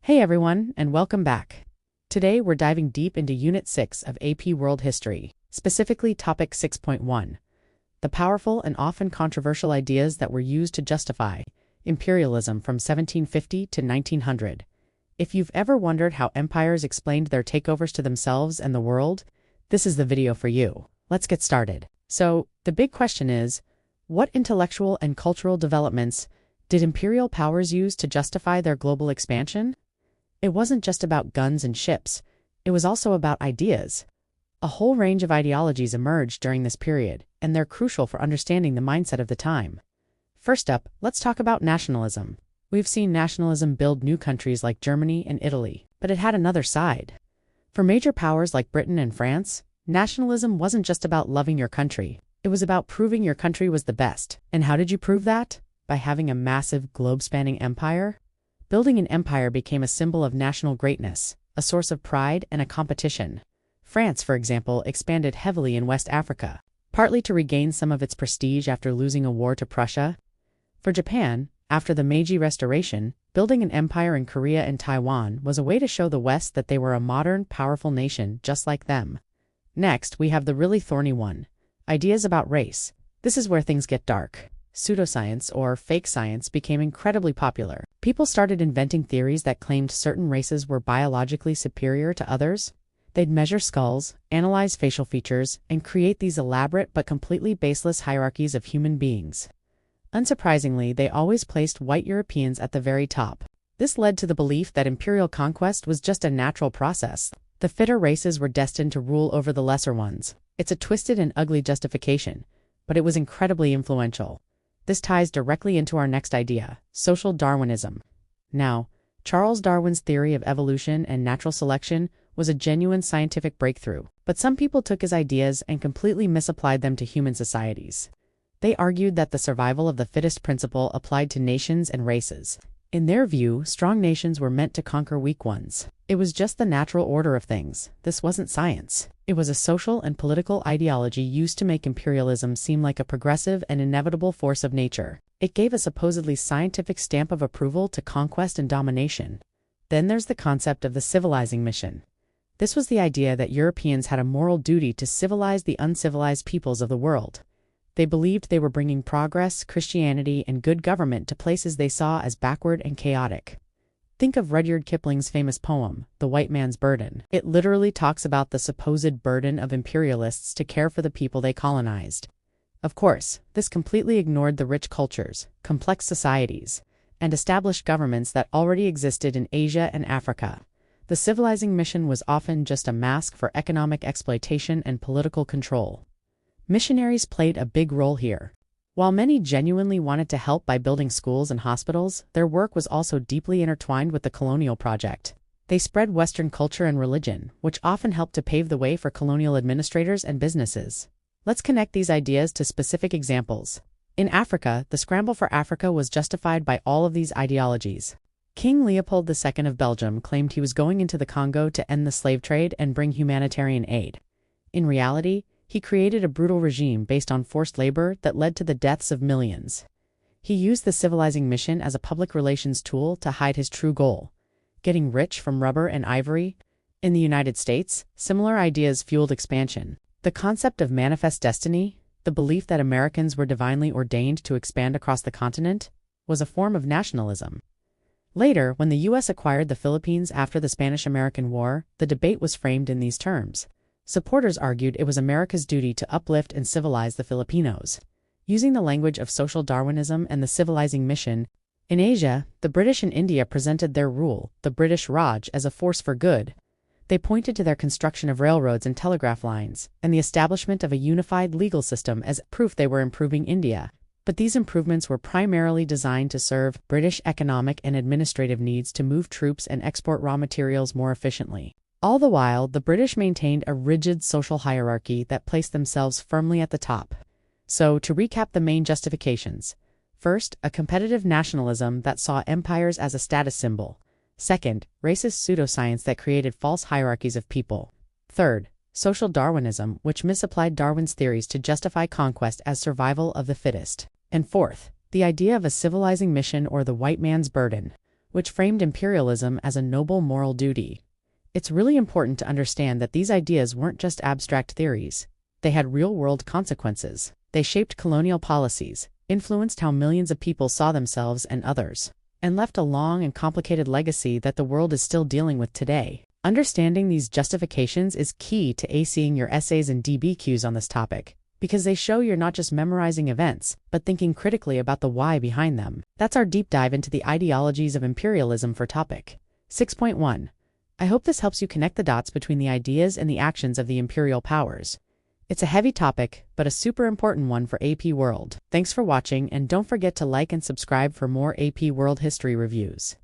Hey everyone, and welcome back. Today we're diving deep into Unit 6 of AP World History, specifically Topic 6.1, the powerful and often controversial ideas that were used to justify imperialism from 1750 to 1900. If you've ever wondered how empires explained their takeovers to themselves and the world, this is the video for you. Let's get started. So, the big question is, what intellectual and cultural developments did imperial powers use to justify their global expansion? It wasn't just about guns and ships, it was also about ideas. A whole range of ideologies emerged during this period, and they're crucial for understanding the mindset of the time. First up, let's talk about nationalism. We've seen nationalism build new countries like Germany and Italy, but it had another side. For major powers like Britain and France, nationalism wasn't just about loving your country, it was about proving your country was the best. And how did you prove that? By having a massive, globe-spanning empire? Building an empire became a symbol of national greatness, a source of pride and a competition. France, for example, expanded heavily in West Africa, partly to regain some of its prestige after losing a war to Prussia. For Japan, after the Meiji Restoration, building an empire in Korea and Taiwan was a way to show the West that they were a modern, powerful nation just like them. Next, we have the really thorny one, ideas about race. This is where things get dark. Pseudoscience, or fake science, became incredibly popular. People started inventing theories that claimed certain races were biologically superior to others. They'd measure skulls, analyze facial features, and create these elaborate but completely baseless hierarchies of human beings. Unsurprisingly, they always placed white Europeans at the very top. This led to the belief that imperial conquest was just a natural process. The fitter races were destined to rule over the lesser ones. It's a twisted and ugly justification, but it was incredibly influential. This ties directly into our next idea, social Darwinism. Now, Charles Darwin's theory of evolution and natural selection was a genuine scientific breakthrough, but some people took his ideas and completely misapplied them to human societies. They argued that the survival of the fittest principle applied to nations and races. In their view, strong nations were meant to conquer weak ones. It was just the natural order of things. This wasn't science. It was a social and political ideology used to make imperialism seem like a progressive and inevitable force of nature. It gave a supposedly scientific stamp of approval to conquest and domination. Then there's the concept of the civilizing mission. This was the idea that Europeans had a moral duty to civilize the uncivilized peoples of the world. They believed they were bringing progress, Christianity, and good government to places they saw as backward and chaotic. Think of Rudyard Kipling's famous poem, The White Man's Burden. It literally talks about the supposed burden of imperialists to care for the people they colonized. Of course, this completely ignored the rich cultures, complex societies, and established governments that already existed in Asia and Africa. The civilizing mission was often just a mask for economic exploitation and political control. Missionaries played a big role here. While many genuinely wanted to help by building schools and hospitals, their work was also deeply intertwined with the colonial project. They spread Western culture and religion, which often helped to pave the way for colonial administrators and businesses. Let's connect these ideas to specific examples. In Africa, the scramble for Africa was justified by all of these ideologies. King Leopold II of Belgium claimed he was going into the Congo to end the slave trade and bring humanitarian aid. In reality, he created a brutal regime based on forced labor that led to the deaths of millions. He used the civilizing mission as a public relations tool to hide his true goal, getting rich from rubber and ivory. In the United States, similar ideas fueled expansion. The concept of manifest destiny, the belief that Americans were divinely ordained to expand across the continent, was a form of nationalism. Later, when the U.S. acquired the Philippines after the Spanish-American War, the debate was framed in these terms. Supporters argued it was America's duty to uplift and civilize the Filipinos. Using the language of social Darwinism and the civilizing mission, in Asia, the British in India presented their rule, the British Raj, as a force for good. They pointed to their construction of railroads and telegraph lines, and the establishment of a unified legal system as proof they were improving India. But these improvements were primarily designed to serve British economic and administrative needs to move troops and export raw materials more efficiently. All the while, the British maintained a rigid social hierarchy that placed themselves firmly at the top. So, to recap the main justifications. First, a competitive nationalism that saw empires as a status symbol. Second, racist pseudoscience that created false hierarchies of people. Third, social Darwinism, which misapplied Darwin's theories to justify conquest as survival of the fittest. And fourth, the idea of a civilizing mission or the white man's burden, which framed imperialism as a noble moral duty. It's really important to understand that these ideas weren't just abstract theories. They had real-world consequences. They shaped colonial policies, influenced how millions of people saw themselves and others, and left a long and complicated legacy that the world is still dealing with today. Understanding these justifications is key to acing your essays and DBQs on this topic, because they show you're not just memorizing events, but thinking critically about the why behind them. That's our deep dive into the ideologies of imperialism for topic 6.1. I hope this helps you connect the dots between the ideas and the actions of the imperial powers. It's a heavy topic, but a super important one for AP World. Thanks for watching, and don't forget to like and subscribe for more AP World History reviews.